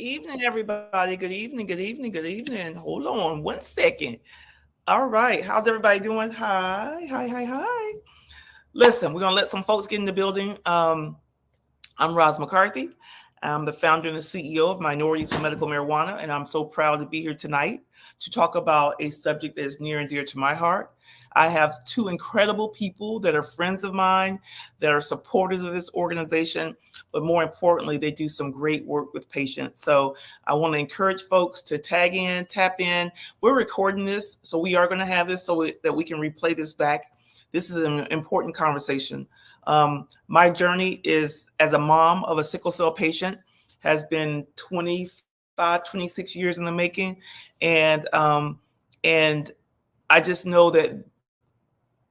evening, everybody. Good evening, good evening, good evening. Hold on 1 second. All right. How's everybody doing? Hi, hi, hi, hi. Listen, we're going to let some folks get in the building. I'm Roz McCarthy. I'm the founder and the CEO of Minorities for Medical Marijuana, and I'm so proud to be here tonight to talk about a subject that is near and dear to my heart. I have two incredible people that are friends of mine, that are supporters of this organization, but more importantly, they do some great work with patients. So I want to encourage folks to tag in, tap in. We're recording this, so we are going to have this that we can replay this back. This is an important conversation. My journey is as a mom of a sickle cell patient has been 25, 26 years in the making. And I just know that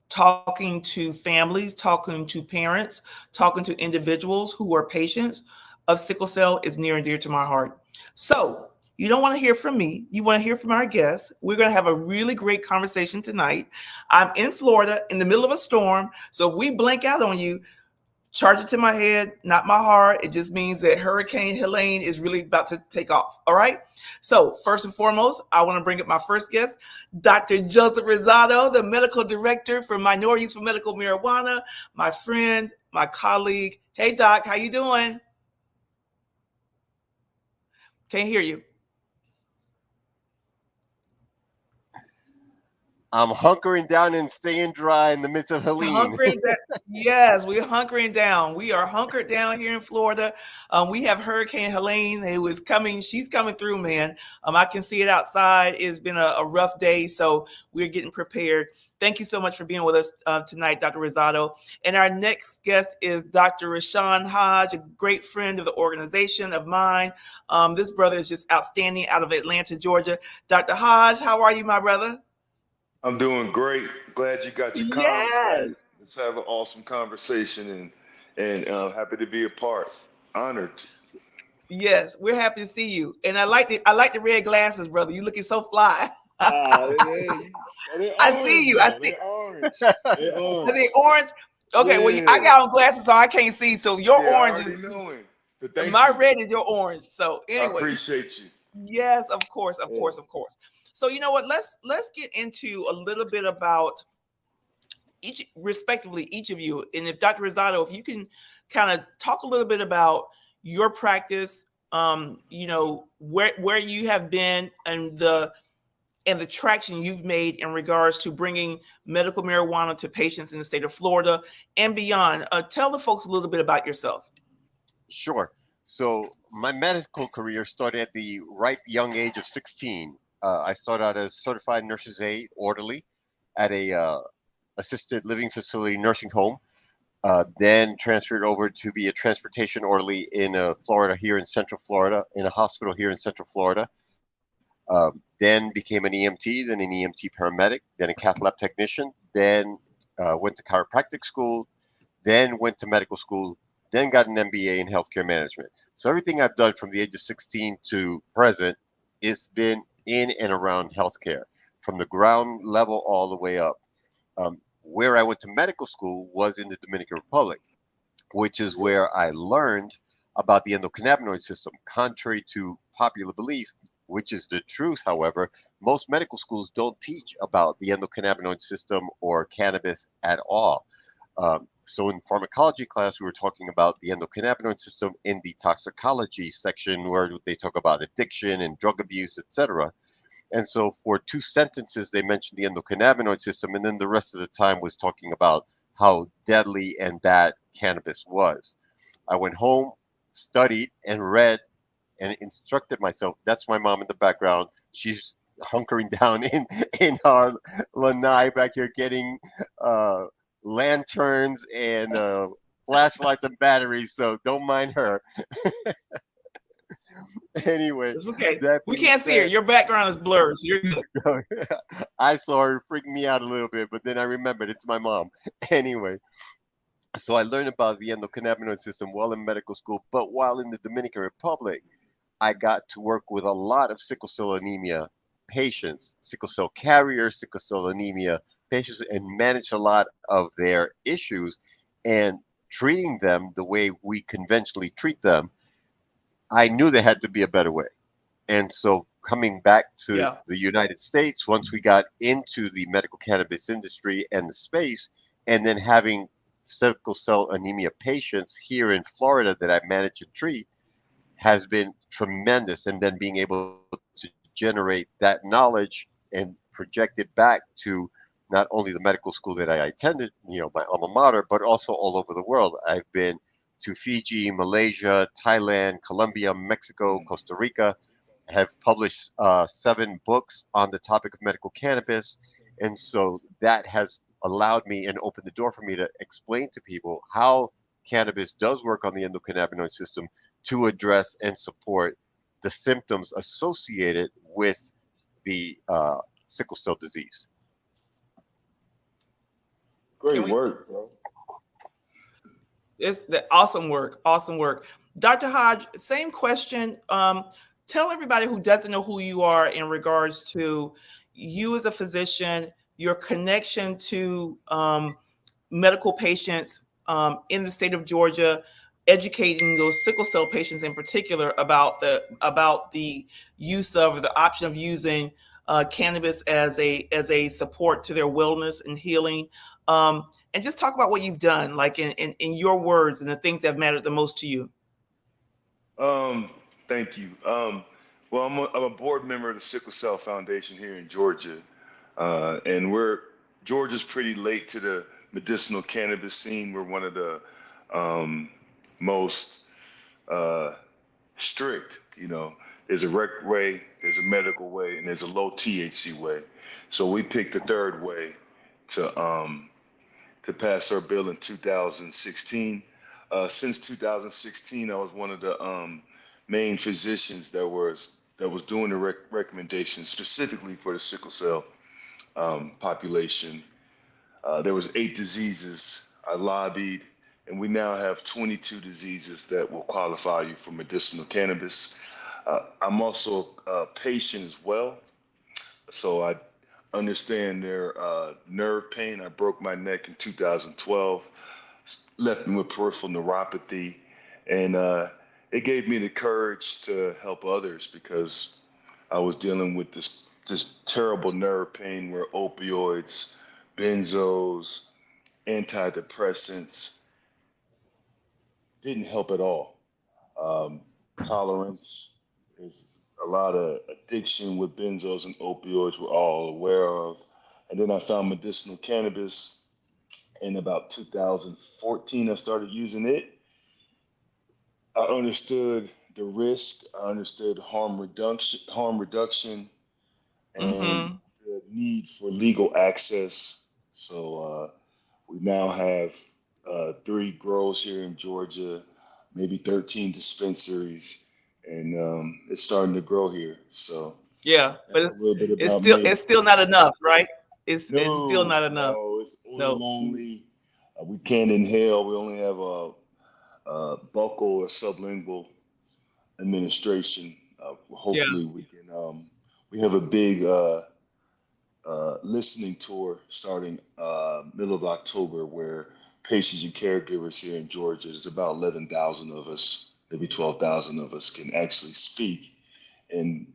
talking to families, talking to parents, talking to individuals who are patients of sickle cell is near and dear to my heart. So you don't want to hear from me. You want to hear from our guests. We're going to have a really great conversation tonight. I'm in Florida in the middle of a storm. So if we blank out on you, charge it to my head, not my heart. It just means that Hurricane Helene is really about to take off. All right. So first and foremost, I want to bring up my first guest, Dr. Joseph Rosado, the medical director for Minorities for Medical Marijuana, my friend, my colleague. Hey, Doc, how you doing? Can't hear you. I'm hunkering down and staying dry in the midst of Helene. Hunkering down. Yes, we're hunkering down. We are hunkered down here in Florida. We have Hurricane Helene who is coming. She's coming through, man. I can see it outside. It's been a rough day, so we're getting prepared. Thank you so much for being with us tonight, Dr. Rosado. And our next guest is Dr. Rashawn Hodge, a great friend of the organization of mine. This brother is just outstanding out of Atlanta, Georgia. Dr. Hodge, how are you, my brother? I'm doing great. Glad you got your comments ready. Yes. Let's have an awesome conversation and happy to be a part. Honored. Yes, we're happy to see you. And I like the red glasses, brother. You looking so fly. They I see orange you. I though. see. They orange. They Are they orange. orange? Okay, well, I Yeah. got on glasses, so I can't see. So your Yeah, I orange already is knowing. But thank my you. red is your orange. So I anyway, appreciate you. yes, of course, of Yeah. course, of course. So you know what? Let's get into a little bit about each, respectively, each of you. And if Dr. Rosado, if you can kind of talk a little bit about your practice, where you have been and the traction you've made in regards to bringing medical marijuana to patients in the state of Florida and beyond. Tell the folks a little bit about yourself. Sure. So my medical career started at the ripe young age of 16. I started out as certified nurse's aide, orderly at a assisted living facility nursing home. Then transferred over to be a transportation orderly in Florida, here in Central Florida, in a hospital here in Central Florida. Then became an EMT, then an EMT paramedic, then a cath lab technician, then went to chiropractic school, then went to medical school, then got an MBA in healthcare management. So everything I've done from the age of 16 to present has been in and around healthcare, from the ground level all the way up. Where I went to medical school was in the Dominican Republic, which is where I learned about the endocannabinoid system. Contrary to popular belief, which is the truth, however, most medical schools don't teach about the endocannabinoid system or cannabis at all. So in pharmacology class, we were talking about the endocannabinoid system in the toxicology section, where they talk about addiction and drug abuse, etc. And so for two sentences, they mentioned the endocannabinoid system, and then the rest of the time was talking about how deadly and bad cannabis was. I went home, studied, and read and instructed myself. That's my mom in the background. She's hunkering down in our lanai back here, getting lanterns and flashlights and batteries. So don't mind her. Anyway, It's okay. that We being can't see her. said, Your background is blurred, so you're good. I saw her freak me out a little bit, but then I remembered it's my mom. Anyway, so I learned about the endocannabinoid system while in medical school, but while in the Dominican Republic, I got to work with a lot of sickle cell anemia patients, sickle cell carriers, sickle cell anemia patients, and manage a lot of their issues and treating them the way we conventionally treat them. I knew there had to be a better way. And so coming back to Yeah. the United States, once we got into the medical cannabis industry and the space, and then having sickle cell anemia patients here in Florida that I manage to treat has been tremendous. And then being able to generate that knowledge and project it back to not only the medical school that I attended, my alma mater, but also all over the world. I've been to Fiji, Malaysia, Thailand, Colombia, Mexico, Costa Rica, have published 7 books on the topic of medical cannabis. And so that has allowed me and opened the door for me to explain to people how cannabis does work on the endocannabinoid system to address and support the symptoms associated with the sickle cell disease. Can Great we? work, bro. It's the awesome work. Awesome work. Dr. Hodge, same question. Tell everybody who doesn't know who you are in regards to you as a physician, your connection to medical patients in the state of Georgia, educating those sickle cell patients in particular about the use of, or the option of using cannabis as a support to their wellness and healing. And just talk about what you've done, like in your words and the things that have mattered the most to you. Um, Thank you. Well, I'm a board member of the Sickle Cell Foundation here in Georgia, and Georgia's pretty late to the medicinal cannabis scene. We're one of the most uh, strict. There's a rec way, there's a medical way, and there's a low THC way. So we picked the third way to pass our bill in 2016. Since 2016, I was one of the main physicians that was doing the recommendations specifically for the sickle cell population. There was 8 diseases I lobbied, and we now have 22 diseases that will qualify you for medicinal cannabis. I'm also a patient as well, so I understand their nerve pain. I broke my neck in 2012, left me with peripheral neuropathy, and it gave me the courage to help others because I was dealing with this terrible nerve pain where opioids, benzos, antidepressants didn't help at all. Um, Tolerance is a lot of addiction with benzos and opioids we're all aware of. And then I found medicinal cannabis in about 2014. I started using it. I understood the risk. I understood harm reduction, and Mm-hmm. the need for legal access. So we now have 3 grows here in Georgia, maybe 13 dispensaries, and it's starting to grow here. So Yeah, but that's a little bit it's about still me. it's still not enough, right? It's still No, not enough. no, it's No. oil only. We can't inhale. We only have a buccal or sublingual administration. Yeah. Hopefully, we can. We have a big listening tour starting middle of October, where patients and caregivers here in Georgia, there's about 11,000 of us, maybe 12,000 of us, can actually speak, and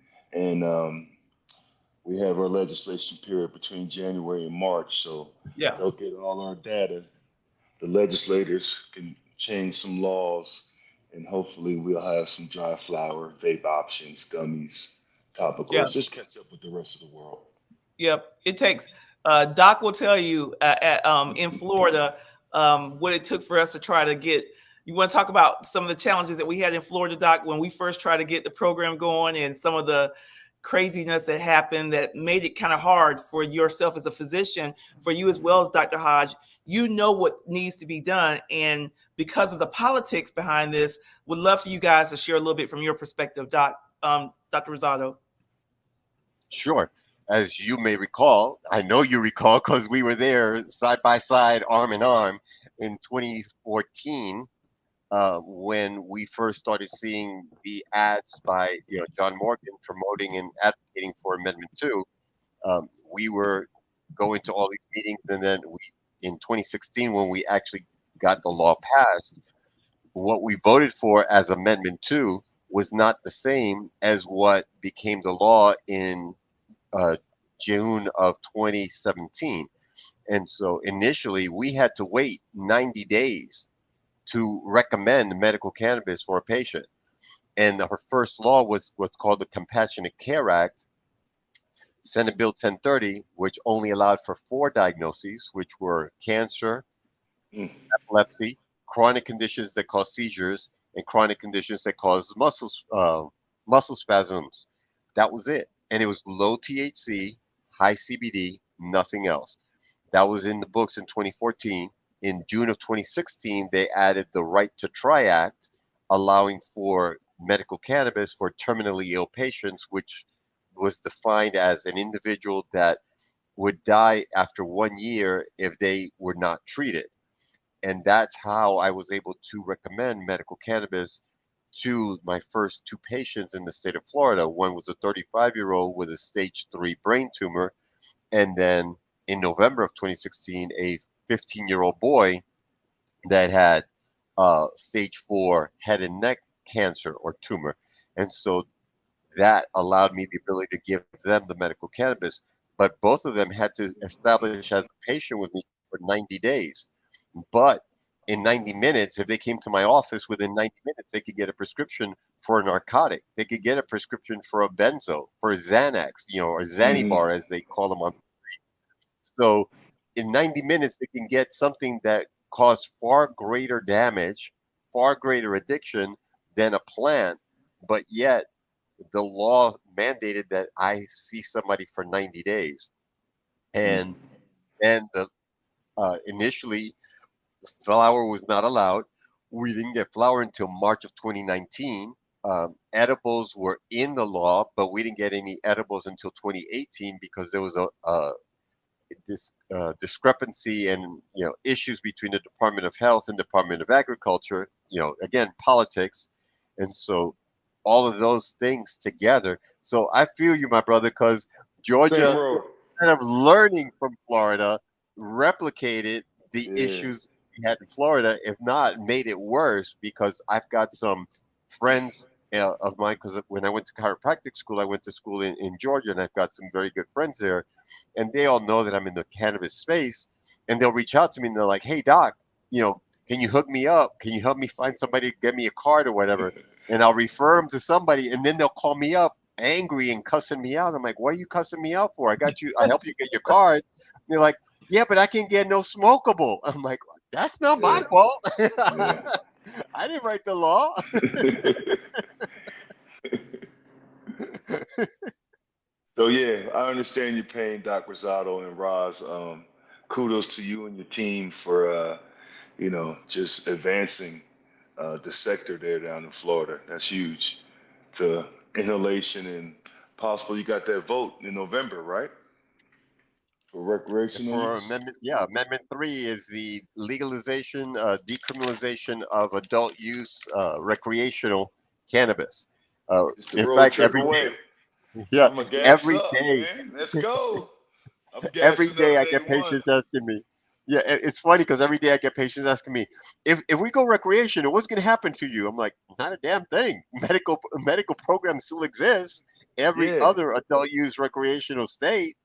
we have our legislation period between January and March, so Yeah. they'll get all our data. The legislators can change some laws, and hopefully we'll have some dry flower, vape options, gummies, Yeah. topicals. Just catch up with the rest of the world. Yep. It takes. Doc will tell you in Florida what it took for us to try to get. You want to talk about some of the challenges that we had in Florida, Doc, when we first tried to get the program going, and some of the craziness that happened that made it kind of hard for yourself as a physician, for you as well as Dr. Hodge. You know what needs to be done, and because of the politics behind this, would love for you guys to share a little bit from your perspective, Dr. Rosado. Sure. As you may recall, I know you recall because we were there side by side, arm in arm in 2014 when we first started seeing the ads by John Morgan promoting and advocating for Amendment 2. We were going to all these meetings, and then in 2016, when we actually got the law passed, what we voted for as Amendment 2 was not the same as what became the law in uh, June of 2017. And so initially, we had to wait 90 days to recommend medical cannabis for a patient. And her first law was what's called the Compassionate Care Act, Senate Bill 1030, which only allowed for four diagnoses, which were cancer, Mm. epilepsy, chronic conditions that cause seizures, and chronic conditions that cause muscle spasms. That was it, and it was low THC, high CBD, nothing else. That was in the books in 2014. In June of 2016, they added the Right to Try Act, allowing for medical cannabis for terminally ill patients, which was defined as an individual that would die after 1 year if they were not treated. And that's how I was able to recommend medical cannabis to my first two patients in the state of Florida. One was a 35-year-old with a stage 3 brain tumor, and then in November of 2016, a 15-year-old boy that had stage 4 head and neck cancer or tumor. And so that allowed me the ability to give them the medical cannabis. But both of them had to establish as a patient with me for 90 days. But in 90 minutes, if they came to my office within 90 minutes, they could get a prescription for a narcotic. They could get a prescription for a benzo, for a Xanax, or Hmm. Xanibar, as they call them on. So in 90 minutes, they can get something that caused far greater damage, far greater addiction than a plant, but yet the law mandated that I see somebody for 90 days. Mm. And the initially flour was not allowed. We didn't get flour until March of 2019. Edibles were in the law, but we didn't get any edibles until 2018 because there was a this discrepancy and issues between the Department of Health and Department of Agriculture. Again, politics, and so all of those things together. So I feel you, my brother, because Same Georgia, road. kind of learning from Florida, replicated the Yeah. issues we had in Florida, if not made it worse, because I've got some friends of mine, because when I went to chiropractic school, I went to school in Georgia, and I've got some very good friends there, and they all know that I'm in the cannabis space, and they'll reach out to me and they're like, "Hey, doc, can you hook me up? Can you help me find somebody to get me a card or whatever?" And I'll refer them to somebody, and then they'll call me up angry and cussing me out. I'm like, "What are you cussing me out for? I helped you get your card." And they're like, "Yeah, but I can't get no smokable." I'm like, "That's not my Yeah. fault. Yeah. I didn't write the law." So yeah, I understand your pain, Doc Rosado and Roz. Kudos to you and your team for just advancing the sector there down in Florida. That's huge. The inhalation and possible. You got that vote in November, right? For recreational For use. Amendment 3 is the legalization, decriminalization of adult use recreational cannabis. Uh, It's the in road fact, trip away. yeah, I'm a gas every up, day, man. Let's go. I'm every gassing day up I day get one. patients asking me. Yeah, it's funny because every day I get patients asking me, if we go recreational, what's going to happen to you? I'm like, not a damn thing. Medical program still exists. Every Yeah. other adult use recreational state,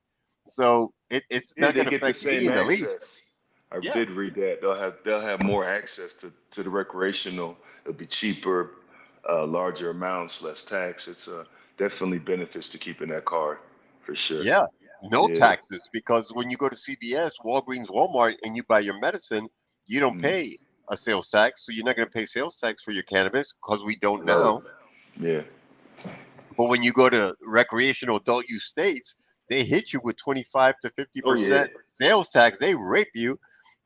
so it's Yeah, not they going to get the affect me same in the least. access. I Yeah. did read that. They'll have more access to the recreational. It'll be cheaper, larger amounts, less tax. It's definitely benefits to keeping that card for sure. Yeah, no Yeah. taxes because when you go to CVS, Walgreens, Walmart, and you buy your medicine, you don't Mm, pay a sales tax. So you're not going to pay sales tax for your cannabis because we don't love it. now. Yeah. But when you go to recreational adult use states, they hit you with 25 to Oh yeah. 50% sales tax. They rape you.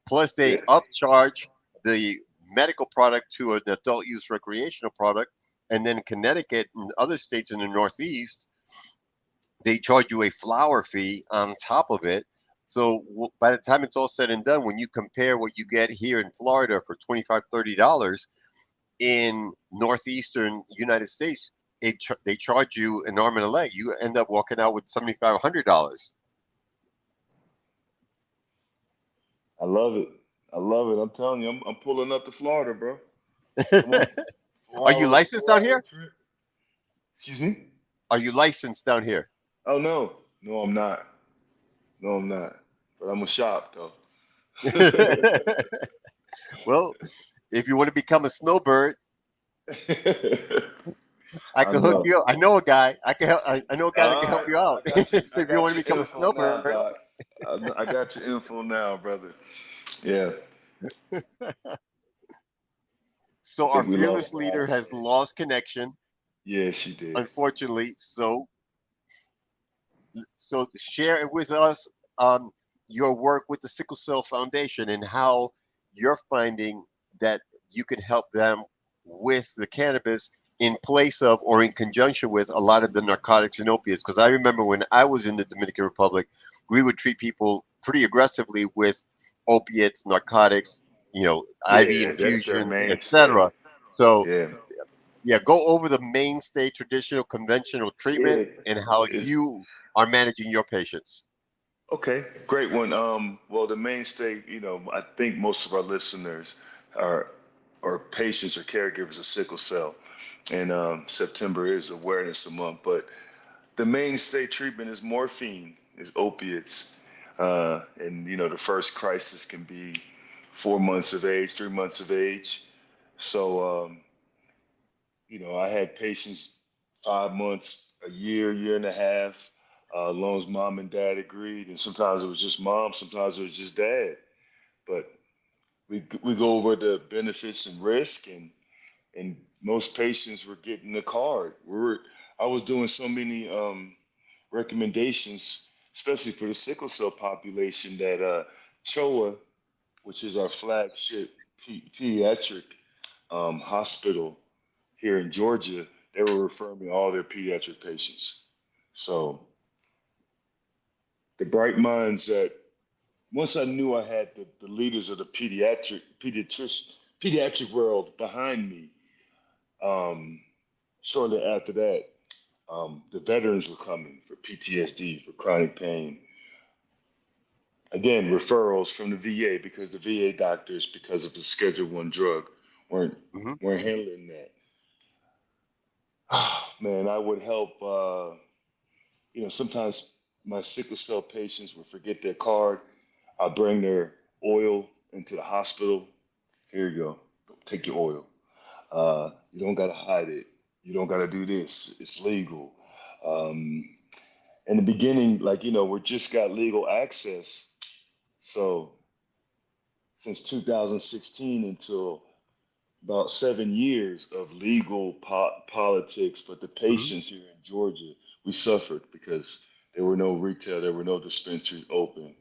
Plus, they Yeah. upcharge the medical product to an adult use recreational product. And then Connecticut and other states in the Northeast, they charge you a flower fee on top of it. So by the time it's all said and done, when you compare what you get here in Florida for $25, $30 in northeastern United States, they charge you an arm and a leg. You end up walking out with $7,500. I love it. I love it. I'm telling you, I'm pulling up to Florida, bro. Come on. 4 Are you hour licensed out here? trip. Excuse me? Are you licensed down here? Oh no, no, I'm not. No, I'm not. But I'm a shop though. Well, if you want to become a snowbird, I I can hook know. you up. I know a guy. I can help. I know a guy that can All help right, you out. I got you. If I you want got to your become a info now, snowbird. Doc. I got your info now, brother. Yeah, I So our think we fearless lost leader Doc. has lost connection, Yeah, she did. unfortunately. So share with us um, your work with the Sickle Cell Foundation and how you're finding that you can help them with the cannabis in place of or in conjunction with a lot of the narcotics and opiates. Because I remember when I was in the Dominican Republic, we would treat people pretty aggressively with opiates, narcotics, IV Yeah, that's their infusion, mainstay. etc. So Yeah, yeah, go over the mainstay traditional conventional treatment yeah. and how It's you are managing your patients. okay. Great one. Well, the mainstay. I think most of our listeners are or patients or caregivers of sickle cell, and September is Awareness Month. But the mainstay treatment is morphine, is opiates, and the first crisis can be 4 months of age, 3 months of age. So I had patients 5 months, a year and a half, as long as mom and dad agreed, and sometimes it was just mom, sometimes it was just dad. But we go over the benefits and risk, and most patients were getting the card. I was doing so many recommendations, especially for the sickle cell population, that CHOA, which is our flagship pediatric hospital here in Georgia, they were referring me all their pediatric patients. So the bright minds that once I knew I had the leaders of the pediatric world behind me, um, shortly after that, the veterans were coming for PTSD, for chronic pain. Again, referrals from the VA because the VA doctors, because of the Schedule One drug, weren't Hmm. weren't handling that. Man, I would help. Sometimes my sickle cell patients would forget their card. I bring their oil into the hospital. Here you go. Take your oil. You don't gotta hide it. You don't gotta do this. It's legal. Um, in the beginning, like we just got legal access. So since 2016 until about 7 years of legal politics, but the Hmm. patients here in Georgia, we suffered because there were no retail, there were no dispensaries open.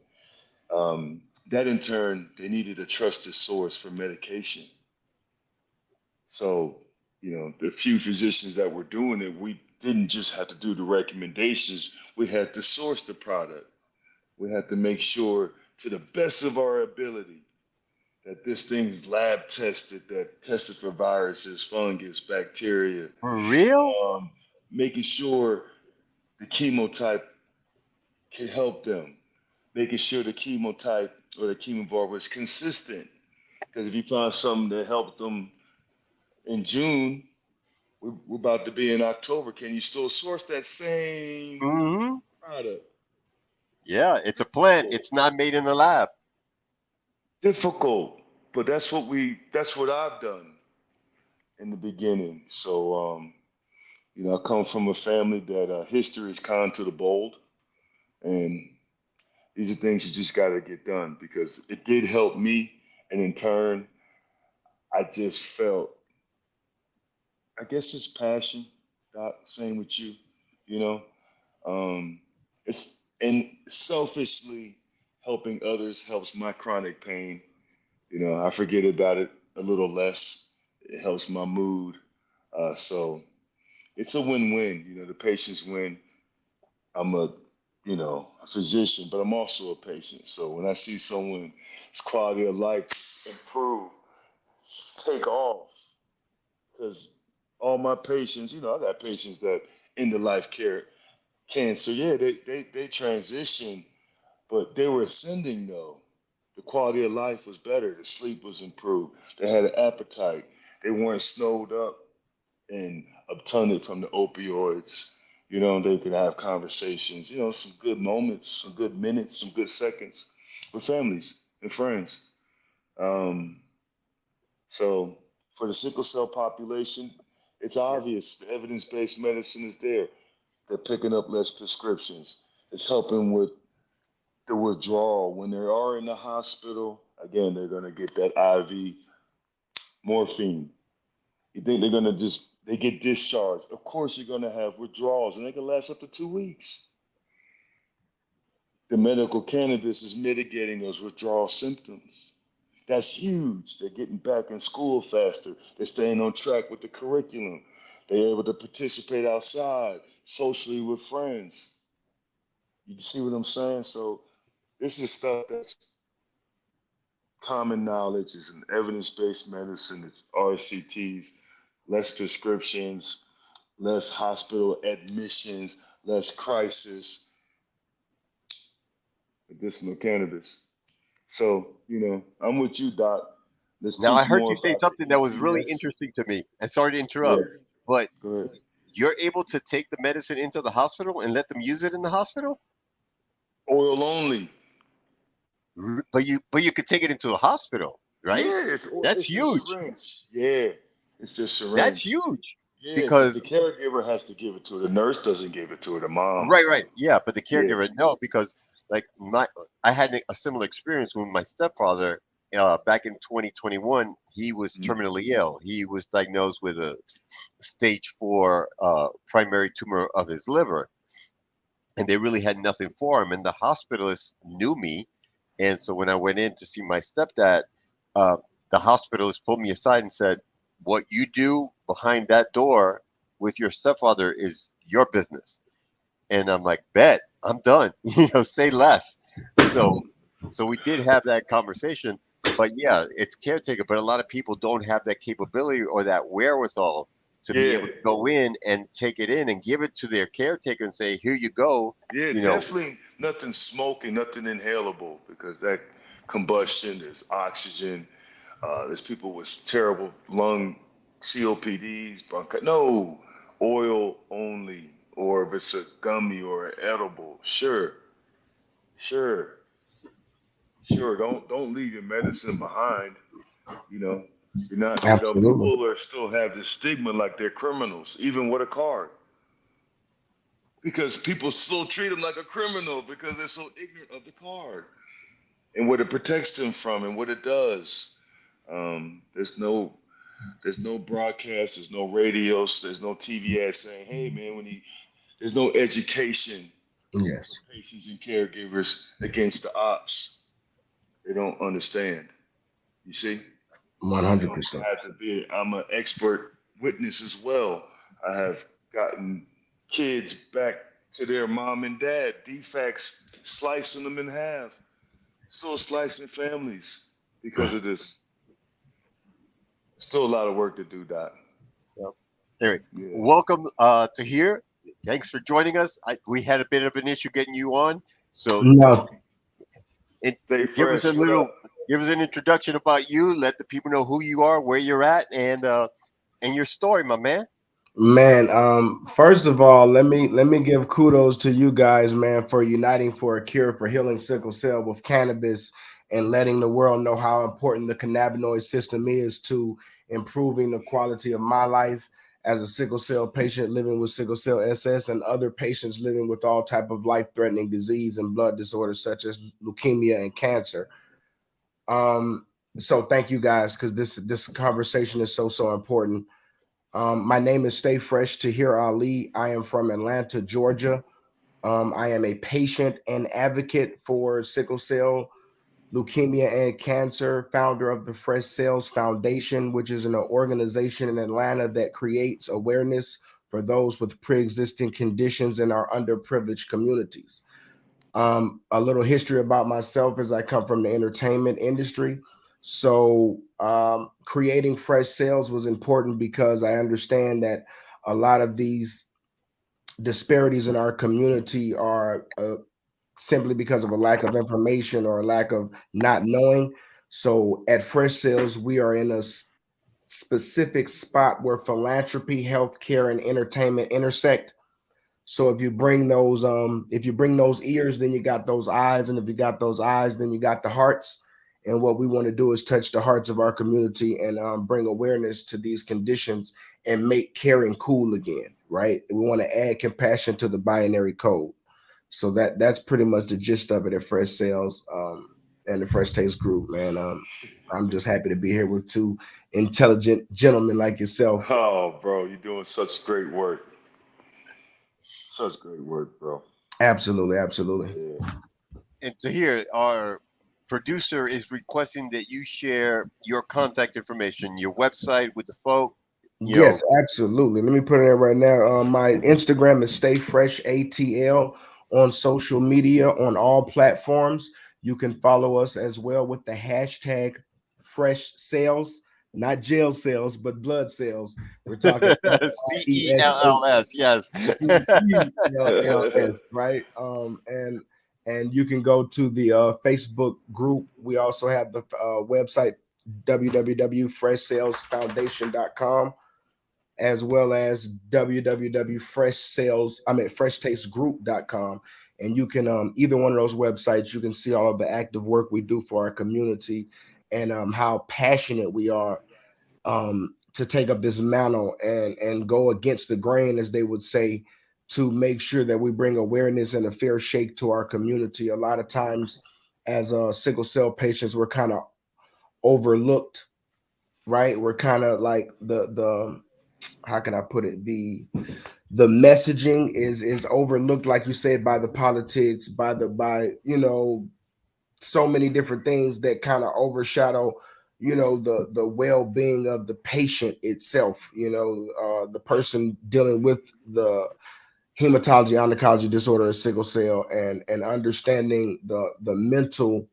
That in turn, they needed a trusted source for medication. So, the few physicians that were doing it, we didn't just have to do the recommendations, we had to source the product. We had to make sure to the best of our ability that this thing's lab tested, that tested for viruses, fungus, bacteria, For real? um, making sure the chemotype can help them, making sure the chemotype or the chemovar was consistent. Because if you find something that helped them in June, we're about to be in October. Can you still source that same Hmm. product? Yeah, it's a plant. Difficult. It's not made in the lab. Difficult. But that's what I've done in the beginning. So I come from a family that history is kind to the bold, and these are things you just got to get done because it did help me, and in turn, I just felt, I guess, just passion. Doc, same with you, you know. It's and selfishly helping others helps my chronic pain. I forget about it a little less. It helps my mood. So it's a win-win. The patients win. I'm a physician, but I'm also a patient. So when I see someone's quality of life improve, take off. Because all my patients, I got patients that end of life care cancer. Yeah, they transition, but they were ascending though. The quality of life was better. The sleep was improved. They had an appetite. They weren't snowed up and obtunded from the opioids. They can have conversations, some good moments, some good minutes, some good seconds with families and friends. Um, so for the sickle cell population, it's obvious the evidence-based medicine is there. They're picking up less prescriptions. It's helping with the withdrawal. When they are in the hospital, again, they're going to get that IV morphine. You think they're going to they get discharged. Of course, you're going to have withdrawals, and they can last up to 2 weeks. The medical cannabis is mitigating those withdrawal symptoms. That's huge. They're getting back in school faster. They're staying on track with the curriculum. They're able to participate outside, socially with friends. You see what I'm saying? So this is stuff that's common knowledge. It's an evidence-based medicine. It's RCTs, less prescriptions, less hospital admissions, less crisis, medicinal cannabis. So, I'm with you, Doc. Let's Now, I teach heard more you say about the something that was really ECS. interesting to me. And sorry to Yeah, interrupt, but go ahead. you're able to take the medicine into the hospital and let them use it in the hospital? Oil only. But you could take it into the hospital, right? Yeah, That's it's just huge. syringe. Yeah, it's just That's syringe. huge Yeah, but the because caregiver has to give it to her. The nurse doesn't give it to her. The mom. right, yeah, but the Yeah. caregiver no, because like I had a similar experience with my stepfather. Back in 2021, he was Mm. terminally ill. He was diagnosed with a stage 4 primary tumor of his liver, and they really had nothing for him. And the hospitalist knew me, and so when I went in to see my stepdad, uh, the hospitalist pulled me aside and said, "What you do behind that door with your stepfather is your business." And I'm like, "Bet, I'm done." Say less. So, so we did have that conversation. But yeah, it's caretaker. But a lot of people don't have that capability or that wherewithal to be Yeah. able to go in and take it in and give it to their caretaker and say, "Here you go." Yeah, You know, definitely nothing smoking, nothing inhalable because that combustion, there's oxygen, there's people with terrible lung COPDs, no, oil only, or if it's a gummy or an edible, sure, sure, sure. Don't leave your medicine behind. You know, you're not. Absolutely. People are still have this stigma like they're criminals, even with a card. Because people still treat them like a criminal because they're so ignorant of the card and what it protects them from and what it does. There's no broadcast, there's no radios, there's no TV ads saying, "Hey man, there's no education Yes. for patients and caregivers against the ops. They don't understand. You see, so 100%. I have to be. I'm an expert witness as well. I have gotten kids back to their mom and dad, defects, slicing them in half, still slicing families because of this. Still a lot of work to do, Doc. so, anyway, Yeah. welcome to here. Thanks for joining us. We had a bit of an issue getting you on, so No, it, Stay give us a fresh. What up? little, give us an introduction about you. Let the people know who you are, where you're at, and your story, my man. man. First of all, let me give kudos to you guys, man, for uniting for a cure for healing sickle cell with cannabis and letting the world know how important the cannabinoid system is to improving the quality of my life as a sickle cell patient living with sickle cell SS and other patients living with all type of life-threatening disease and blood disorders such as leukemia and cancer. Um, so thank you guys because this conversation is so important. My name is Stay Fresh Tahir Ali. I am from Atlanta, Georgia. I am a patient and advocate for sickle cell, leukemia, and cancer, founder of the Fresh Cells Foundation, which is an organization in Atlanta that creates awareness for those with pre-existing conditions in our underprivileged communities. A little history about myself is I come from the entertainment industry. So creating fresh sales was important because I understand that a lot of these disparities in our community are simply because of a lack of information or a lack of not knowing. So at Fresh Sales, we are in a specific spot where philanthropy, healthcare, and entertainment intersect. So if you bring those ears, then you got those eyes, and if you got those eyes, then you got the hearts. And what we want to do is touch the hearts of our community and bring awareness to these conditions and make caring cool again, right? We want to add compassion to the binary code. So that's pretty much the gist of it at Fresh Sales and the Fresh Taste Group, man. I'm just happy to be here with two intelligent gentlemen like yourself. Oh, bro, you're doing such great work. Such great work, bro. Absolutely, absolutely. Yeah. And to hear our producer is requesting that you share your contact information, your website with the folk. You know, Yes, absolutely. Let me put it in right now. My Instagram is Stay Fresh ATL on social media on all platforms. You can follow us as well with the hashtag Fresh Sales, not jail sales, but blood sales. We're talking CELLS, yes. FRESSELLS, right? And you can go to the Facebook group. We also have the website www.freshsalesfoundation.com, as well as www.freshtastegroup.com. And you can either one of those websites, you can see all of the active work we do for our community and how passionate we are to take up this mantle and go against the grain, as they would say, to make sure that we bring awareness and a fair shake to our community. A lot of times, as sickle cell patients, we're kind of overlooked, right? We're kind of like the how can I put it, the messaging is overlooked, like you said, by the politics, by so many different things that kind of overshadow the well-being of the patient itself, the person dealing with the hematology oncology disorder of sickle cell, and understanding the mental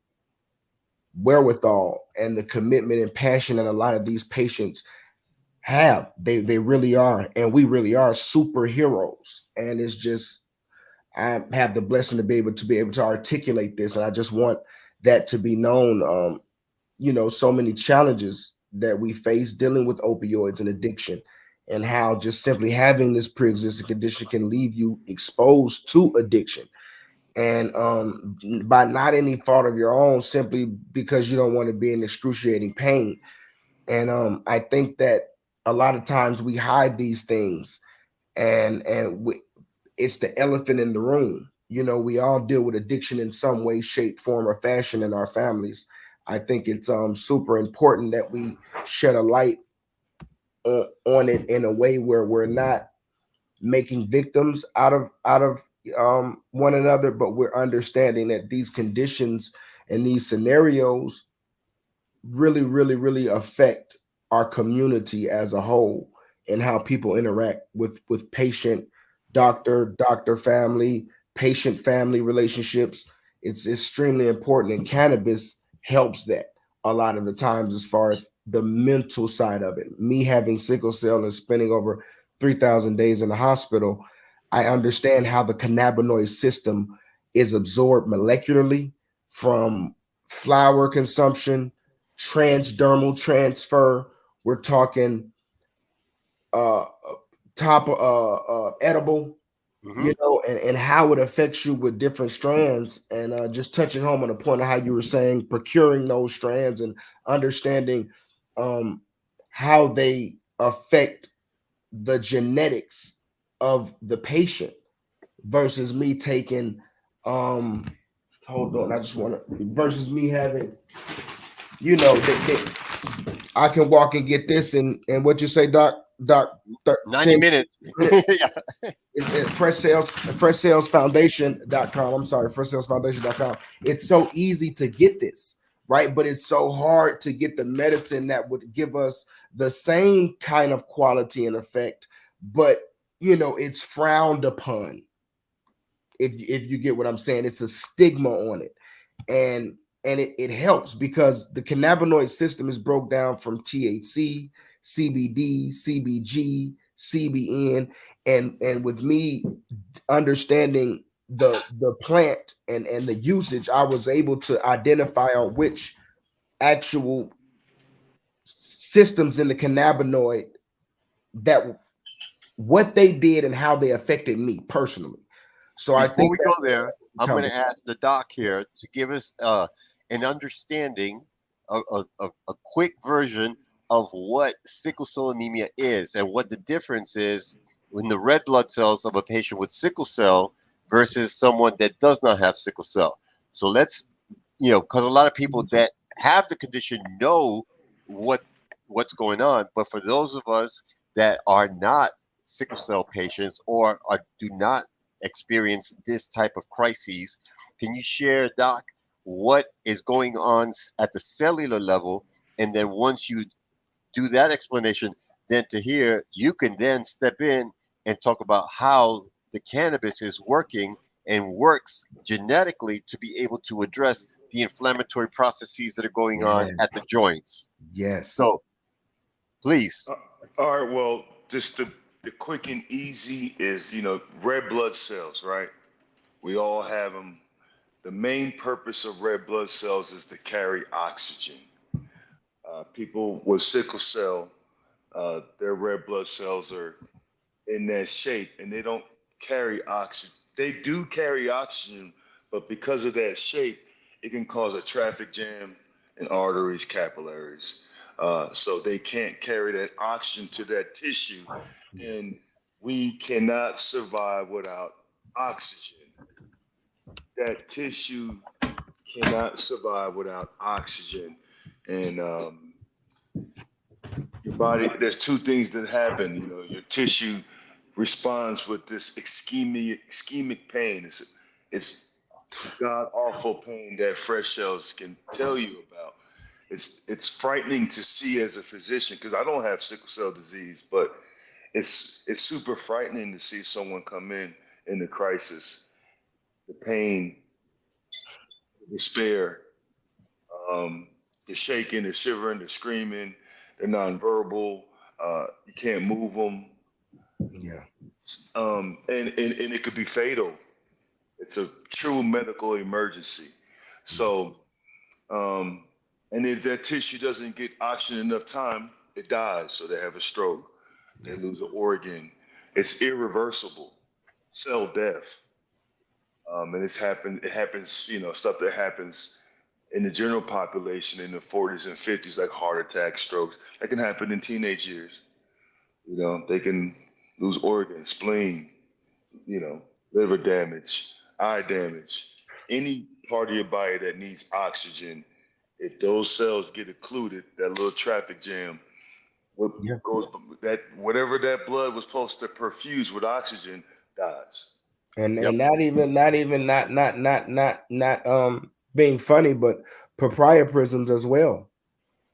wherewithal and the commitment and passion that a lot of these patients have. They really are, and we really are superheroes. And it's just, I have the blessing to be able to articulate this, and I just want that to be known. So many challenges that we face dealing with opioids and addiction, and how just simply having this pre-existing condition can leave you exposed to addiction, and by not any fault of your own, simply because you don't want to be in excruciating pain. And I think that a lot of times we hide these things, and it's the elephant in the room. We all deal with addiction in some way, shape, form, or fashion in our families. I think it's super important that we shed a light on it in a way where we're not making victims out of one another, but we're understanding that these conditions and these scenarios really, really, really affect our community as a whole, and how people interact with patient, doctor family, patient family relationships. It's extremely important, and cannabis helps that a lot of the times, as far as the mental side of it. Me having sickle cell and spending over 3,000 days in the hospital, I understand how the cannabinoid system is absorbed molecularly from flower consumption, transdermal transfer. We're talking uh top edible, Hmm. and how it affects you with different strands. And just touching home on the point of how you were saying procuring those strands and understanding um how they affect the genetics of the patient versus me taking um hold on, I just want to, versus me having, that I can walk and get this, and what you say, Doc, 90 10 minutes. minutes. Yeah. It's freshsalesfoundation.com. I'm sorry, freshsalesfoundation.com. It's so easy to get this, right? But it's so hard to get the medicine that would give us the same kind of quality and effect, but it's frowned upon. If you get what I'm saying, it's a stigma on it. And it helps because the cannabinoid system is broke down from THC, CBD, CBG, CBN, and with me understanding the plant and the usage, I was able to identify on which actual systems in the cannabinoid that what they did and how they affected me personally. So I Before think we go that's there, I'm going to conversation. ask the doc here to give us an understanding, a quick version of what sickle cell anemia is and what the difference is in the red blood cells of a patient with sickle cell versus someone that does not have sickle cell. So let's, because a lot of people that have the condition know what's going on, but for those of us that are not sickle cell patients or do not experience this type of crises, can you share, Doc, what is going on at the cellular level? And then once you do that explanation, then to hear, you can then step in and talk about how the cannabis is working and works genetically to be able to address the inflammatory processes that are going on at the Yes. joints. Yes. So please. All right. Well, just the quick and easy is, red blood cells, right? We all have them. The main purpose of red blood cells is to carry oxygen. People with sickle cell, their red blood cells are in that shape and they don't carry oxygen. They do carry oxygen, but because of that shape, it can cause a traffic jam in arteries, capillaries. So they can't carry that oxygen to that tissue, and we cannot survive without oxygen. That tissue cannot survive without oxygen. And your body, there's two things that happen. Your tissue responds with this ischemic pain. It's god awful pain that fresh cells can tell you about. It's frightening to see as a physician because I don't have sickle cell disease, but it's super frightening to see someone come in the crisis, the pain, the despair, um, the shaking, the shivering, the screaming, they're nonverbal. You can't move them, Yeah. and it could be fatal. It's a true medical emergency. So, um, and if that tissue doesn't get oxygen enough time, it dies. So they have a stroke, they lose an organ. It's irreversible, cell death. And it happens, stuff that happens in the general population in the 40s and 50s, like heart attacks, strokes. That can happen in teenage years. They can lose organs, spleen, liver damage, eye damage, any part of your body that needs oxygen. If those cells get occluded, that little traffic jam, what Yeah. goes that whatever that blood was supposed to perfuse with oxygen dies. And Yep. not being funny, but proprioprisms as well.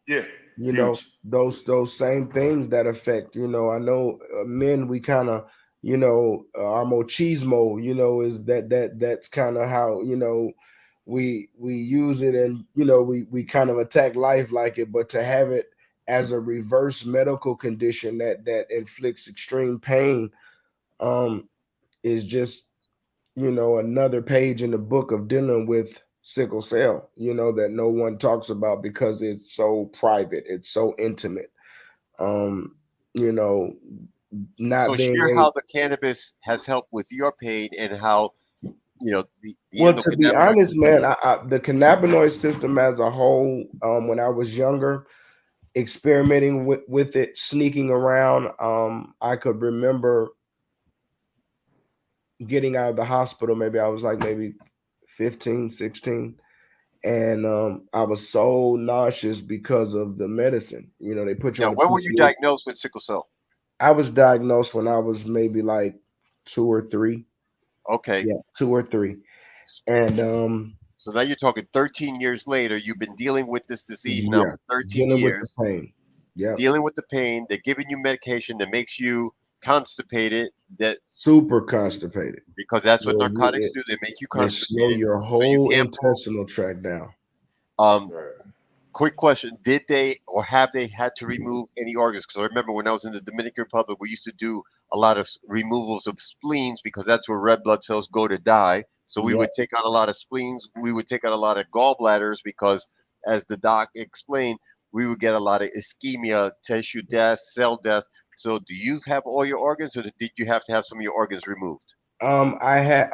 Yeah, Those huge. those same things that affect. I know men, we kind of, our machismo, is that's kind of how, we use it, and we kind of attack life like it, but to have it as a reverse medical condition that inflicts extreme pain, is just, another page in the book of dealing with sickle cell, that no one talks about because it's so private, it's so intimate. Um, you know, So not being share able, how the cannabis has helped with your pain and how, the well, to be endocannabinoid honest, system. man, the cannabinoid system as a whole, when I was younger, experimenting with it, sneaking around, I could remember getting out of the hospital. Maybe I was like maybe 15, 16. And I was so nauseous because of the medicine. They put you Now, on a when were you PCA. diagnosed with sickle cell? I was diagnosed when I was maybe like 2 or 3. Okay. Yeah, 2 or 3. And So now you're talking 13 years later. You've been dealing with this disease now yeah, for 13 dealing with the years, pain. Yep. dealing with the pain. They're giving you medication that makes you constipated, that Super constipated. because that's what Well, narcotics do. They make you they slow constipated, your so you whole can't move. intestinal tract down. Um, Right. quick question: did they or have they had to remove any organs? Because I remember when I was in the Dominican Republic, we used to do a lot of removals of spleens because that's where red blood cells go to die. So we Yep. would take out a lot of spleens. We would take out a lot of gallbladders because, as the doc explained, we would get a lot of ischemia, tissue death, cell death. So, do you have all your organs, or did you have to have some of your organs removed? I had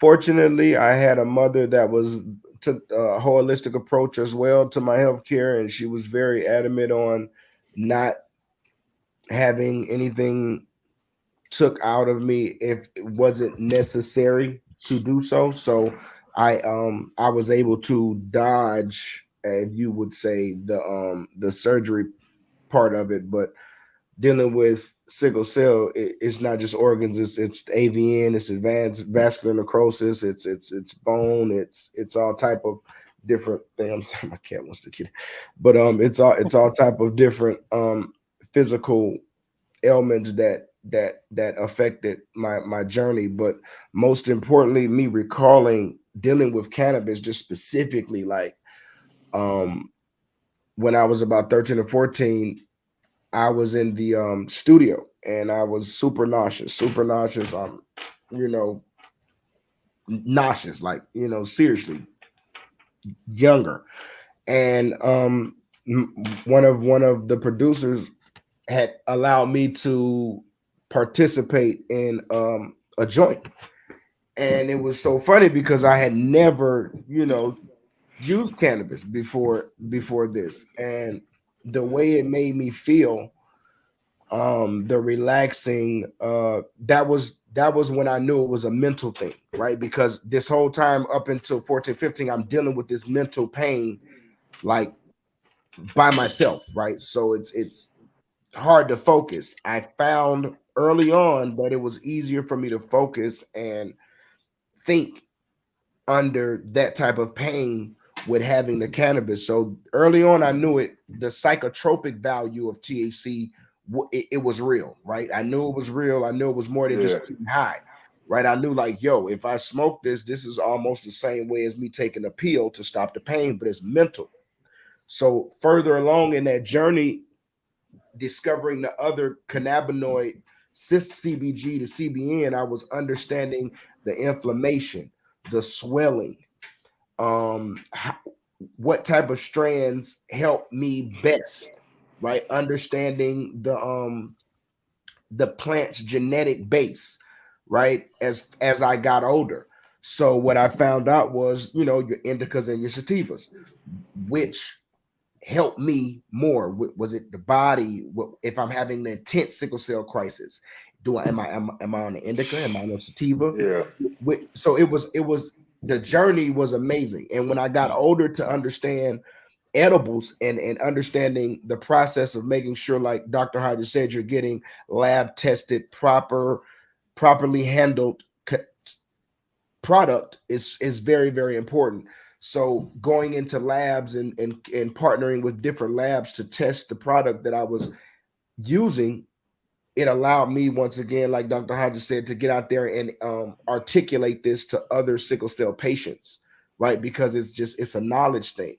fortunately I had a mother that was took a holistic approach as well to my health care, and she was very adamant on not having anything took out of me if it wasn't necessary to do so. So I was able to dodge, if you would say, the surgery part of it. But dealing with sickle cell, it's not just organs, it's AVN, it's advanced vascular necrosis, it's bone, it's all type of different things. I'm sorry, my cat wants to get it. But it's all type of different physical ailments that affected my journey. But most importantly, me recalling dealing with cannabis, just specifically, like um when I was about 13 or 14, I was in the studio and I was super nauseous, you know, nauseous, like, seriously younger. And one of the producers had allowed me to participate in a joint. And it was so funny because I had never, used cannabis before this. And the way it made me feel, the relaxing, that was when I knew it was a mental thing, right? Because this whole time up until 14, 15, I'm dealing with this mental pain, like, by myself, right? So it's hard to focus. I found early on that it was easier for me to focus and think under that type of pain with having the cannabis. So early on, I knew it. The psychotropic value of THC, it was real, right? I knew it was real. I knew it was more than Yeah. just getting high, right? I knew, like, yo, if I smoke this is almost the same way as me taking a pill to stop the pain, but it's mental. So further along in that journey, discovering the other cannabinoid, cis CBG to CBN, I was understanding the inflammation, the swelling, how, what type of strands help me best, right? Understanding the plant's genetic base, right? As I got older. So what I found out was, your indicas and your sativas, which help me more. Was it the body? If I'm having the intense sickle cell crisis? Do I am I on the indica? Am I on a sativa? Yeah. So it was the journey was amazing. And when I got older to understand edibles and understanding the process of making sure, like Dr. Hodges said, you're getting lab tested, properly handled product is very, very important. So going into labs and partnering with different labs to test the product that I was using, it allowed me, once again, like Dr. Hodges said, to get out there and articulate this to other sickle cell patients, right? Because it's a knowledge thing.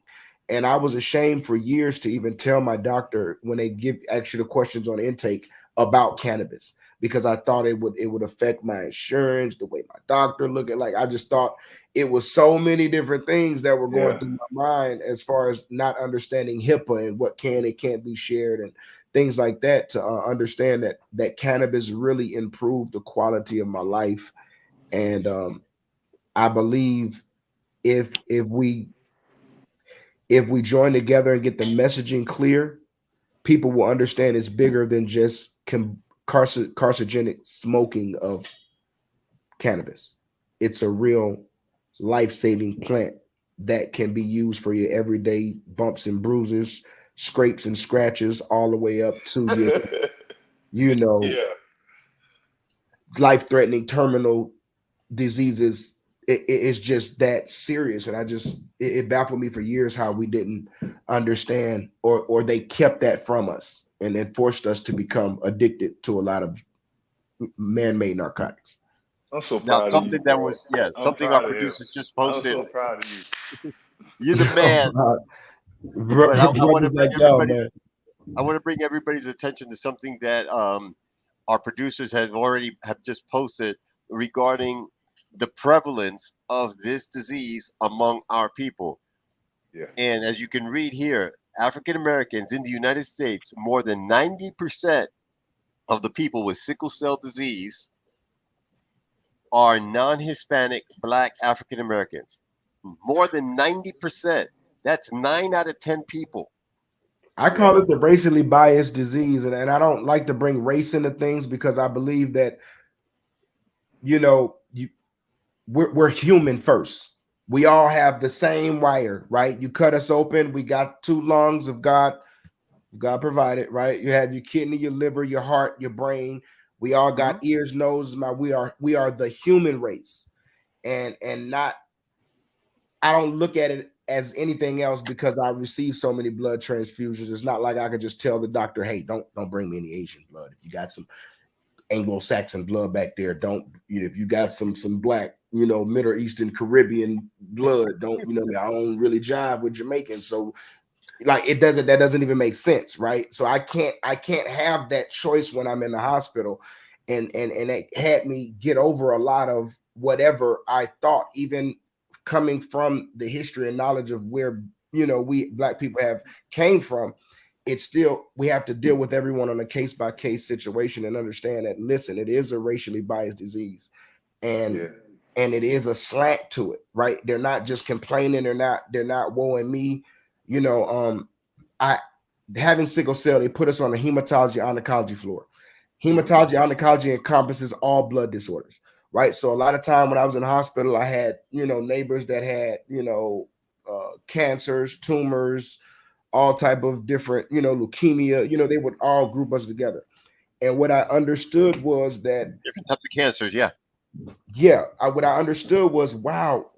And I was ashamed for years to even tell my doctor when they give actually the questions on intake about cannabis, because I thought it would affect my insurance, the way my doctor looked at. Like, I just thought it was so many different things that were going Yeah. through my mind, as far as not understanding HIPAA and what can and can't be shared and things like that, to understand that cannabis really improved the quality of my life. And I believe if we join together and get the messaging clear, people will understand it's bigger than just carcinogenic smoking of cannabis. It's a real life-saving plant that can be used for your everyday bumps and bruises, scrapes and scratches, all the way up to your, you know, Yeah. life-threatening terminal diseases. It's just that serious. And it baffled me for years how we didn't understand, or they kept that from us and then forced us to become addicted to a lot of man-made narcotics. I'm so Now, proud of you, something that bro. was, yeah, I'm something our proud of him. producers just I'm posted. so proud of you. You're the man, but I want to Brothers bring like y'all, everybody. man. I want to bring everybody's attention to something that our producers have just posted regarding the prevalence of this disease among our people. Yeah. And as you can read here, African Americans in the United States, more than 90% of the people with sickle cell disease are non-Hispanic Black African Americans. More than 90%. That's 9 out of 10 people. I Yeah. call it the racially biased disease, and I don't like to bring race into things because I believe that you know you, we're human first. We all have the same wire, right? You cut us open, we got two lungs of God provided, right? You have your kidney, your liver, your heart, your brain. We all Mhm. got ears, noses, mouth. We are the human race, and not. I don't look at it as anything else because I receive so many blood transfusions. It's not like I could just tell the doctor, "Hey, don't bring me any Asian blood. If you got some Anglo-Saxon blood back there, don't. If you got some black, Middle Eastern, Caribbean blood, don't. I don't really jive with Jamaicans, so like that doesn't even make sense, right? So I can't have that choice when I'm in the hospital, and it had me get over a lot of whatever I thought, even coming from the history and knowledge of where we black people have came from. It's still, we have to deal with everyone on a case by case situation and understand that, listen, it is a racially biased disease, and Yeah. and it is a slant to it, right? They're not just complaining, they're not woeing me. you know I Having sickle cell, they put us on the hematology oncology floor. Hmm. Hematology oncology encompasses all blood disorders, right? So a lot of time when I was in the hospital, I had neighbors that had cancers, tumors, all type of different leukemia. They would all group us together. And what I understood was that, Different types of cancers, yeah. yeah, what I understood was, wow,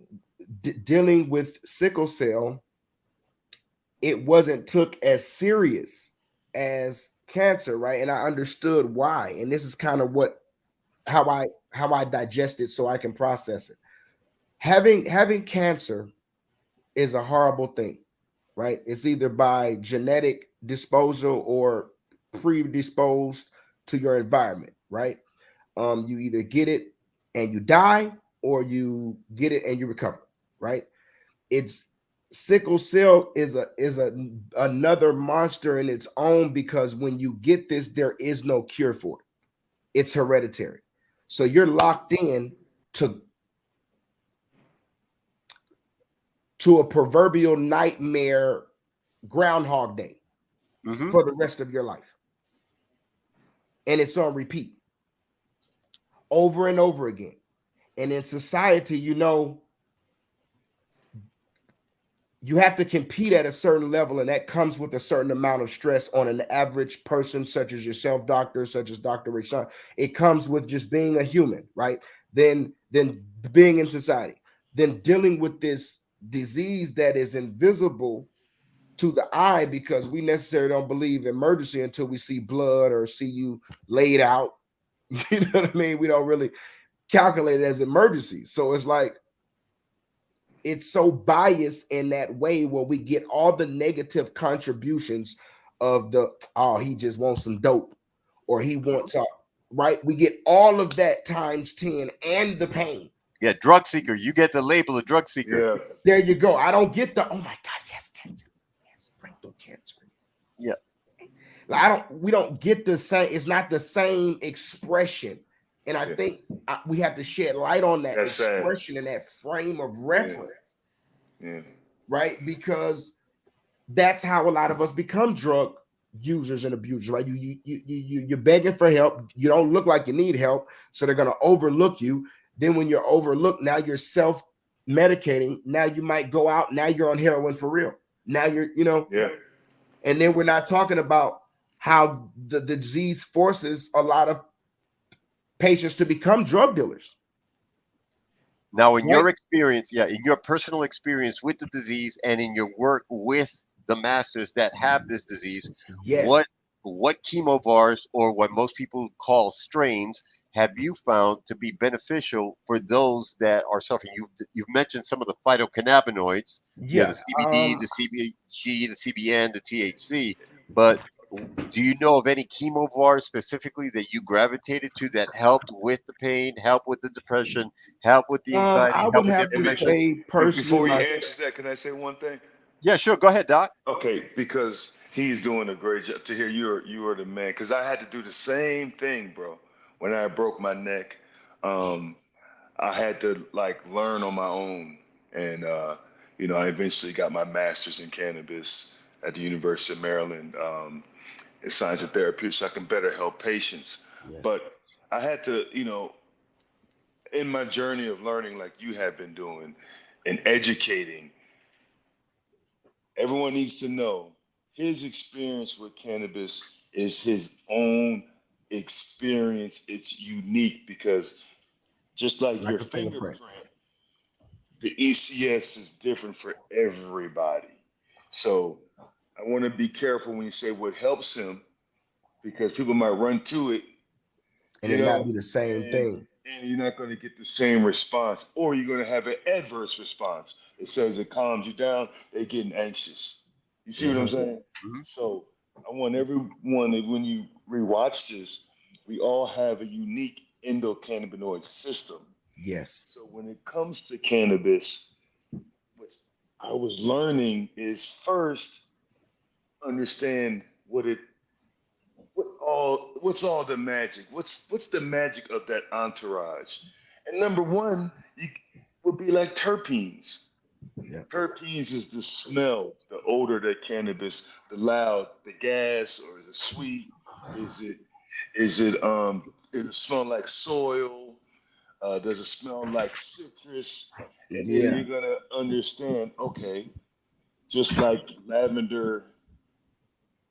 dealing with sickle cell, it wasn't took as serious as cancer, right? And I understood why. And this is kind of how I digest it so I can process it. Having cancer is a horrible thing, right? It's either by genetic disposal or predisposed to your environment, right? You either get it and you die, or you get it and you recover, right? It's Sickle cell is a another monster in its own, because when you get this, there is no cure for it. It's hereditary. So you're locked in to a proverbial nightmare, groundhog day, Hmm. for the rest of your life. And it's on repeat over and over again. And in society, you have to compete at a certain level, and that comes with a certain amount of stress on an average person, such as yourself, doctor, such as Dr. Rashawn. It comes with just being a human, right? Then being in society, then dealing with this disease that is invisible to the eye, because we necessarily don't believe emergency until we see blood or see you laid out. You know what I mean? We don't really calculate it as emergency. So it's like, it's so biased in that way, where we get all the negative contributions of the, oh, he just wants some dope, or he wants right? We get all of that times 10, and the pain. Yeah, drug seeker. You get the label of drug seeker. Yeah. There you go. I don't get the, oh my God, yes, cancer, yes, rectal cancer. Yeah. Like, we don't get the same, it's not the same expression. And I Yeah. think we have to shed light on that That's sad. expression and that frame of Yeah. reference, Yeah. right? Because that's how a lot of us become drug users and abusers, right? You're begging for help. You don't look like you need help, so they're gonna overlook you. Then when you're overlooked, now you're self medicating. Now you might go out. Now you're on heroin for real. Now Yeah. and then we're not talking about how the disease forces a lot of patients to become drug dealers, Now, in right? your experience, yeah, in your personal experience with the disease and in your work with the masses that have this disease, what Yes. what chemovars, or what most people call strains, have you found to be beneficial for those that are suffering? You've mentioned some of the phytocannabinoids, the Yeah. CBD, the CBG, the CBN, the THC, but do you know of any chemovars specifically that you gravitated to that helped with the pain, helped with the depression, help with the anxiety, I help would with the have to And inflammation? say be- personally before he myself. answers that, can I say one thing? Yeah, sure. Go ahead, Doc. Okay, because he's doing a great job. To hear you are the man, because I had to do the same thing, bro. When I broke my neck, um, I had to like learn on my own, and I eventually got my master's in cannabis at the University of Maryland in science and therapy, so I can better help patients. Yes. But I had to, in my journey of learning, like you have been doing, and educating, everyone needs to know his experience with cannabis is his own experience. It's unique because just like Like your a fingerprint. fingerprint, the ECS is different for everybody. So I want to be careful when you say what helps him because people might run to it, And you it not know, be the same and thing. and you're not going to get the same response, or you're going to have an adverse response. It says it calms you down. They're getting anxious. You see what I'm Mhm. saying? Mhm. So I want everyone that when you rewatch this, we all have a unique endocannabinoid system. Yes. So when it comes to cannabis, what I was learning is first understand what's all the magic. What's the magic of that entourage? And number one, you would be like terpenes. Yeah. Terpenes is the smell, the odor that cannabis, the loud, the gas, or is it sweet? Is it does it smell like soil? Does it smell like citrus? And then Yeah. you're gonna understand, okay, just like lavender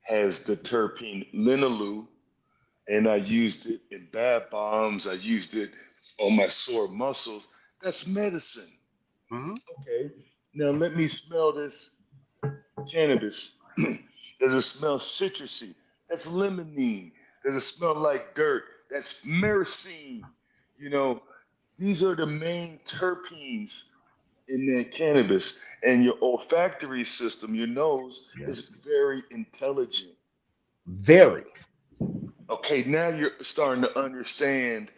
has the terpene linalool, and I used it in bath bombs. I used it on my sore muscles. That's medicine. Hmm. Okay. Now let me smell this cannabis. Does it smell citrusy? That's limonene. Does it smell like dirt? That's myrcene. You know, these are the main terpenes in that cannabis. And your olfactory system, your nose, Yes. is very intelligent. Very. Okay, now you're starting to understand,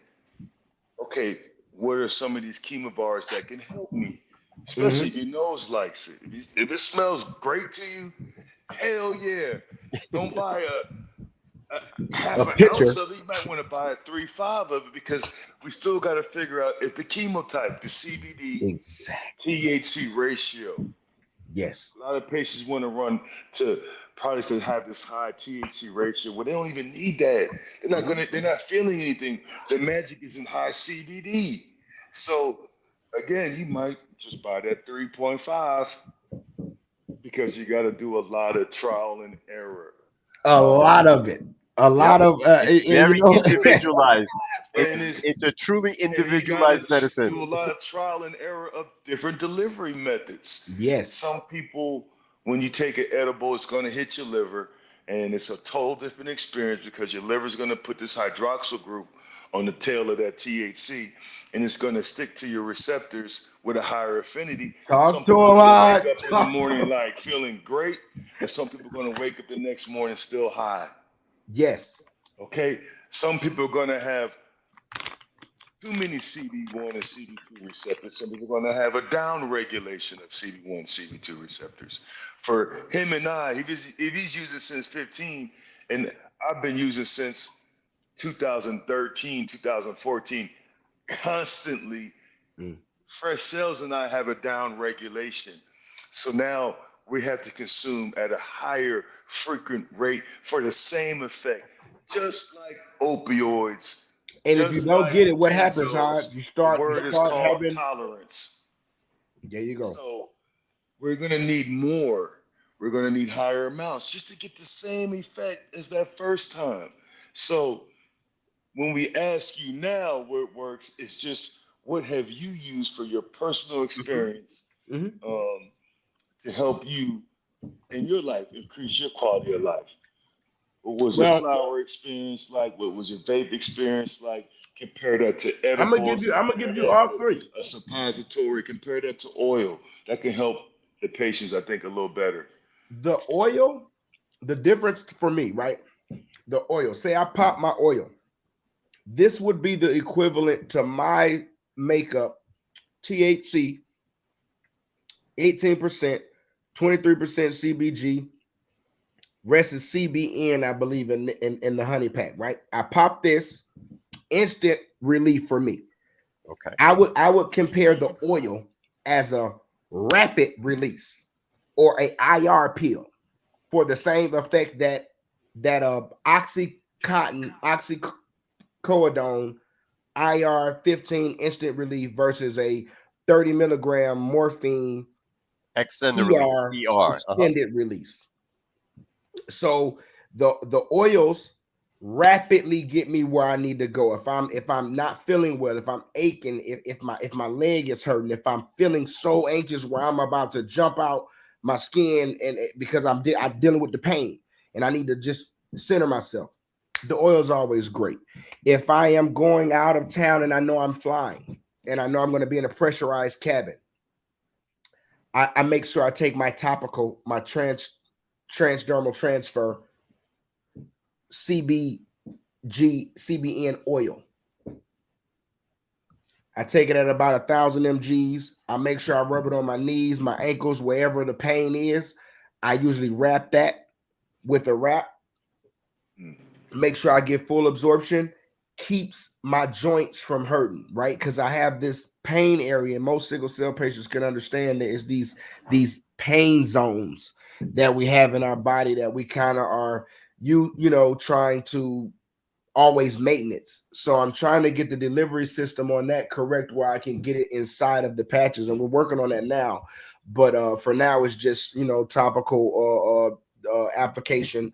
okay, what are some of these chemobars that can help me? Especially Hmm. if your nose likes it. If it smells great to you, hell yeah. Don't buy a half A an ounce picture. of it. You might want to buy a 3-5 of it because we still got to figure out if the chemotype, the CBD, Exactly. THC ratio. Yes. A lot of patients want to run to products that have this high THC ratio. Well, they don't even need that. They're not Hmm. gonna. They're not feeling anything. The magic is in high CBD. So again, you might just buy that 3.5 because you got to do a lot of trial and error. A Um, lot of it. A Yep. lot of It's and you very know individualized. and it's It's a truly and you got to individualized medicine. do a lot of trial and error of different delivery methods. yes. Some people, when you take an edible, it's going to hit your liver, and it's a total different experience because your liver is going to put this hydroxyl group on the tail of that THC, and it's going to stick to your receptors with a higher affinity. Some Talk to people are him, going to wake Hod. up in the Talk to morning him. like feeling great, and some people are going to wake up the next morning still high. Yes. Okay, some people are going to have too many CD1 and CD2 receptors. Some people are going to have a down regulation of CD1 and CD2 receptors. For him and I, if he's using since 15, and I've been using since 2013, 2014, constantly, Mm. Fresh Cells and I have a down regulation. So now we have to consume at a higher frequent rate for the same effect, just like opioids, And if you just don't like get it, what happens, Hod? benzos. You The start word is called having. tolerance. There you go. So we're going to need more. We're going to need higher amounts just to get the same effect as that first time. So when we ask you now what it works, it's just what have you used for your personal Hmm. experience Hmm. um, to help you in your life, increase your quality of life? What was your Well, flower experience like? What was your vape experience like? Compare that to I'm gonna give edibles, you. I'm gonna compare give you that all to three. a suppository, compare that to oil. That can help the patients, I think, a little better. The oil, the difference for me, right? The oil. Say I pop my oil. This would be the equivalent to my makeup THC 18%, 23% CBG, rest is CBN, I believe, in the honey pack, right? I pop this, instant relief for me. Okay. I would compare the oil as a rapid release or a IR pill for the same effect that oxycodone IR 15 instant relief versus a 30 milligram morphine Extended release. ER ER. extended release. So the oils rapidly get me where I need to go. If I'm not feeling well, if I'm aching, if my leg is hurting, if I'm feeling so anxious where I'm about to jump out my skin, and because I'm dealing with the pain and I need to just center myself, the oil is always great. If I am going out of town and I know I'm flying and I know I'm going to be in a pressurized cabin, I make sure I take my topical, my transdermal transfer CBN oil. I take it at about 1,000 mgs. I make sure I rub it on my knees, my ankles, wherever the pain is. I usually wrap that with a wrap. Make sure I get full absorption. Keeps my joints from hurting, right? Because I have this pain area, and most sickle cell patients can understand that it's these pain zones that we have in our body that we kind of are trying to always maintenance. So I'm trying to get the delivery system on that correct where I can get it inside of the patches, and we're working on that now. But for now, it's just topical application.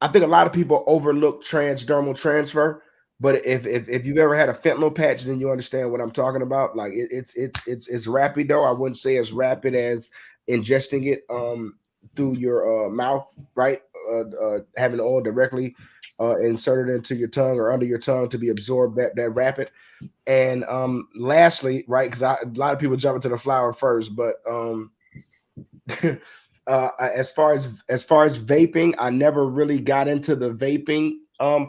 I think a lot of people overlook transdermal transfer, but if you've ever had a fentanyl patch, then you understand what I'm talking about. Like it's rapid though. I wouldn't say as rapid as ingesting it through your mouth, right? Having the oil directly inserted into your tongue or under your tongue to be absorbed that rapid. And lastly, right, because a lot of people jump into the flower first, but as far as vaping, I never really got into the vaping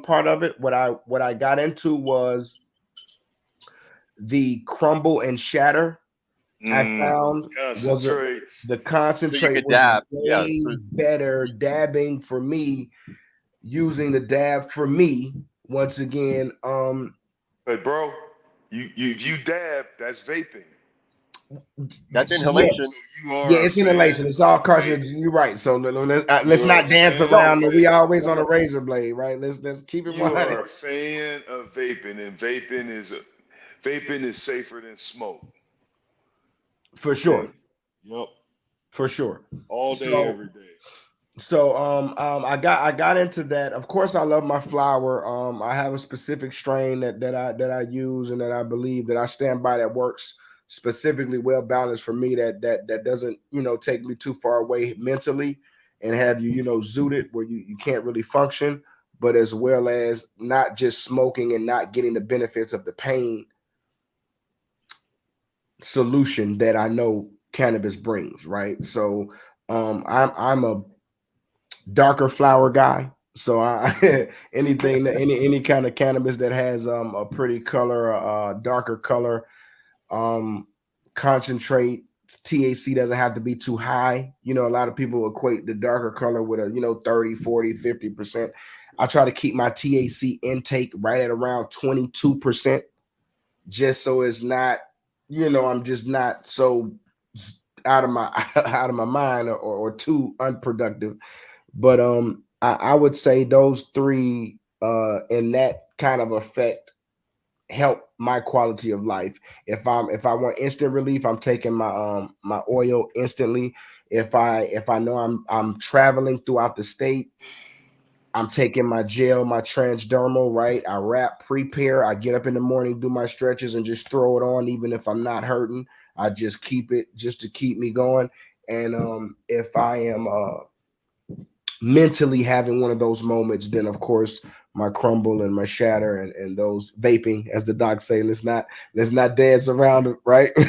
part of it. What I got into was the crumble and shatter. I found Concentrates. the So you concentrate could was dab. Yeah. way better dabbing for me, using the dab for me once again. But bro, you dab, that's vaping. That's Yeah, inhalation. So you yeah, are a it's inhalation. fan It's all of vaping. carcinogens. You're right. So let's You are a not dance fan No. around. of We vaping. always on a razor blade, right? Let's keep it You 100 are a fan of vaping, and vaping is safer than smoke. for Okay. sure, Yep. for sure. All day, So every day. I got into that. Of course, I love my flower. I have a specific strain that I use and that I believe that I stand by that works specifically well balanced for me. That doesn't take me too far away mentally and have you zooted where you can't really function, but as well as not just smoking and not getting the benefits of the pain solution that I know cannabis brings. Right. So I'm a darker flower guy. So I any kind of cannabis that has a pretty color, darker color, um concentrate. THC doesn't have to be too high. A lot of people equate the darker color with a 30, 40, 50%. I try to keep my THC intake right at around 22%, just so it's not, I'm just not so out of my out of my mind or too unproductive. But I would say those three in that kind of effect help my quality of life. If I want instant relief, I'm taking my oil instantly. If I know I'm traveling throughout the state, I'm taking my gel, my transdermal, right? I wrap, prepare. I get up in the morning, do my stretches, and just throw it on, even if I'm not hurting. I just keep it just to keep me going. And if I am mentally having one of those moments, then of course my crumble and my shatter and those vaping, as the doc say, let's not dance around it, right? Oh,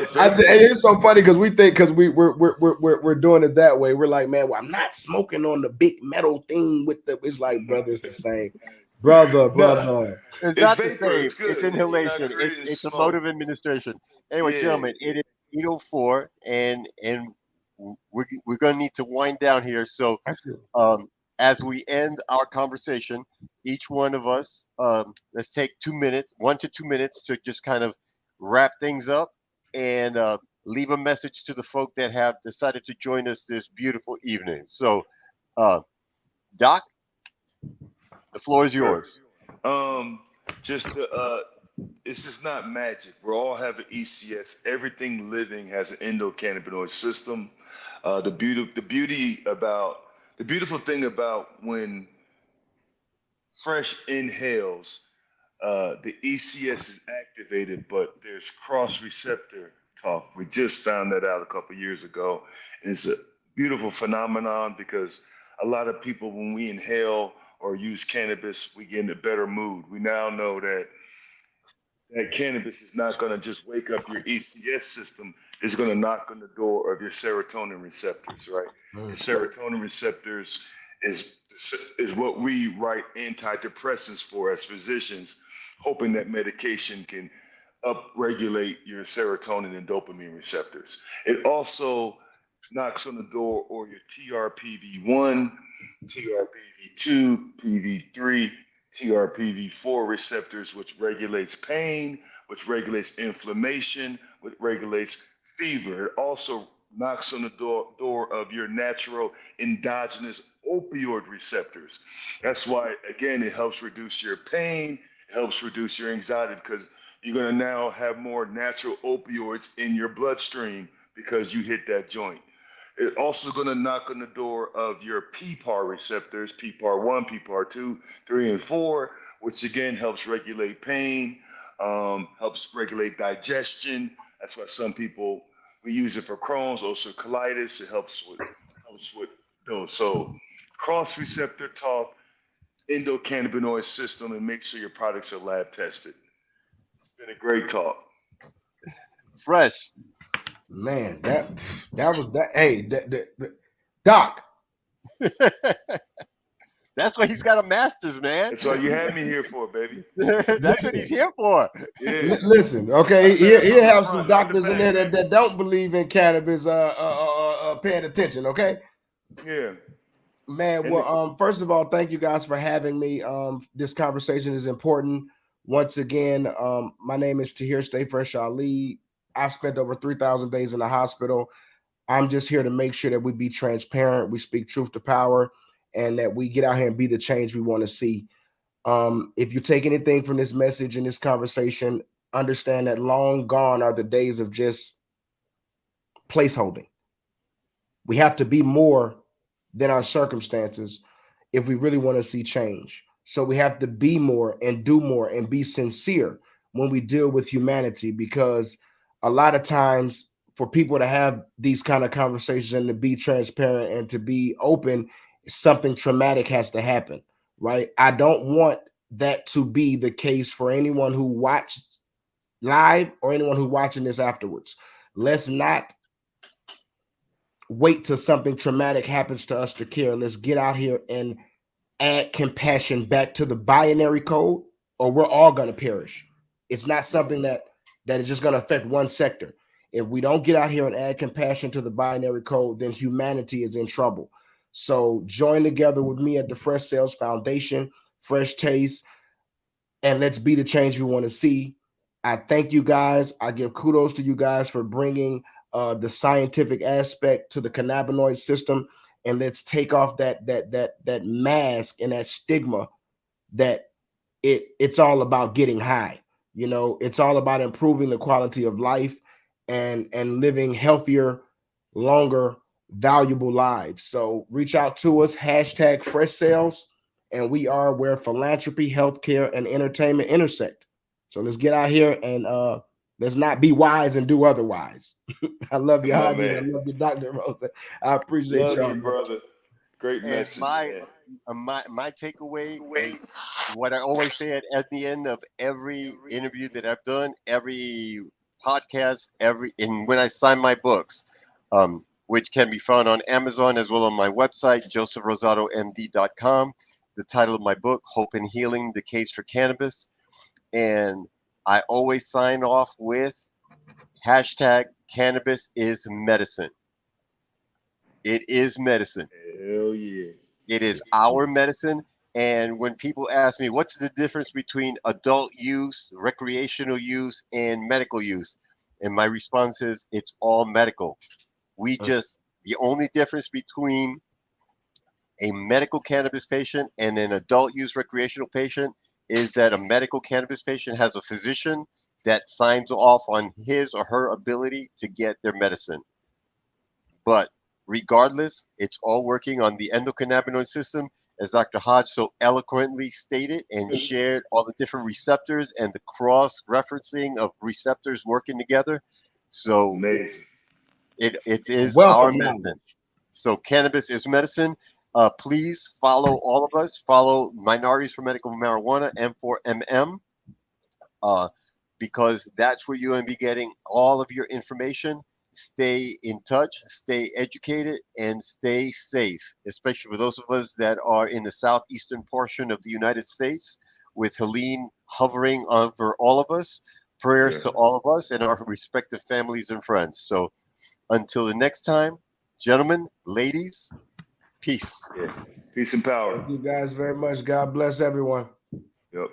it's And vaping. it's so funny because we think because we're doing it that way. We're like, man, well, I'm not smoking on the big metal thing with the. It's like, brother, it's the same, brother. No, It's it's not the vapor. same. It's It's good. You're not inhalation. creating It's a smoke. mode of administration. Anyway, Yeah. gentlemen, it is 8:04, and we're going to need to wind down here. So, um, as we end our conversation, each one of us, let's take 2 minutes, 1 to 2 minutes, to just kind of wrap things up and leave a message to the folk that have decided to join us this beautiful evening. So, uh, Doc, the floor is Sure. yours. Just to, it's just not magic. We're all having ECS. Everything living has an endocannabinoid system. The beautiful thing about when fresh inhales, the ECS is activated, but there's cross receptor talk. We just found that out a couple years ago. And it's a beautiful phenomenon because a lot of people, when we inhale or use cannabis, we get in a better mood. We now know that cannabis is not going to just wake up your ECS system. It's going to knock on the door of your serotonin receptors, right? Your serotonin receptors is is what we write antidepressants for as physicians, hoping that medication can upregulate your serotonin and dopamine receptors. It also knocks on the door or your TRPV1, TRPV2, PV3, TRPV4 receptors, which regulates pain, which regulates inflammation, which regulates fever. It also knocks on the door of your natural endogenous opioid receptors. That's why, again, it helps reduce your pain, it helps reduce your anxiety because you're going to now have more natural opioids in your bloodstream because you hit that joint. It's also going to knock on the door of your PPAR receptors, PPAR1, PPAR2, 3, and 4, which again helps regulate pain, helps regulate digestion. That's why some people, we use it for Crohn's, ulcerative colitis. It helps with those. So cross receptor talk, endocannabinoid system, and make sure your products are lab tested. It's been a great talk. Fresh. Man, that was that. Hey, Doc. That's why he's got a master's, man. That's what you had me here for, baby. That's what he's here for. Yeah. Listen, I okay, said it he'll from the have some front, not the doctors in back, there that don't believe in cannabis paying attention, okay? Yeah. Man, And the, well, first of all, thank you guys for having me. This conversation is important. Once again, my name is Tahir Stay Fresh Ali. I've spent over 3,000 days in the hospital. I'm just here to make sure that we be transparent, we speak truth to power, and that we get out here and be the change we want to see. If you take anything from this message and this conversation, understand that long gone are the days of just placeholding. We have to be more than our circumstances if we really want to see change. So we have to be more and be sincere when we deal with humanity, because a lot of times for people to have these kind of conversations and to be transparent and to be open, something traumatic has to happen, right? I don't want that to be the case for anyone who watched live or anyone who watching this afterwards. Let's not wait till something traumatic happens to us to care. Let's get out here and add compassion back to the binary code, or we're all going to perish. It's not something that is just going to affect one sector. If we don't get out here and add compassion to the binary code, then humanity is in trouble. So join together with me at the Fresh Sales Foundation, Fresh Taste, and let's be the change we want to see. I thank you guys. I give kudos to you guys for bringing the scientific aspect to the cannabinoid system, and let's take off that mask and that stigma that it's all about getting high. You know, it's all about improving the quality of life and living healthier, longer, valuable lives. So reach out to us, hashtag Fresh Sales, and we are where philanthropy, healthcare, and entertainment intersect. So let's get out here and let's not be wise and do otherwise. I love you, my Haji. I man. love you, Dr. Rosa. I appreciate Love y'all. you, brother. Great And message, my man. my takeaway is what I always say at the end of every interview that I've done, every podcast, every and when I sign my books, which can be found on Amazon as well on my website, josephrosadomd.com. The title of my book, Hope and Healing: The Case for Cannabis. And I always sign off with Hashtag cannabis is medicine. It is medicine. Hell yeah. It is our medicine. And when people ask me, what's the difference between adult use, recreational use, and medical use? And my response is, it's all medical. The only difference between a medical cannabis patient and an adult use recreational patient is that a medical cannabis patient has a physician that signs off on his or her ability to get their medicine. But regardless, it's all working on the endocannabinoid system, as Dr. Hodge so eloquently stated and shared all the different receptors and the cross referencing of receptors working together. So Amazing. it is Wealth our of knowledge. medicine. So cannabis is medicine. Please follow all of us. Follow Minorities for Medical Marijuana, M4MM, uh, because that's where you're going to be getting all of your information. Stay in touch, stay educated, and stay safe, especially for those of us that are in the southeastern portion of the United States, with Helene hovering over all of us. Prayers to Yeah. all of us and our respective families and friends. So until the next time, gentlemen, ladies, peace. Yeah. Peace and power. Thank you guys very much. God bless everyone. Yep.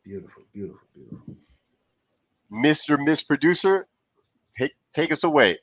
Beautiful, beautiful, beautiful. Mr. Miss Producer, take us away.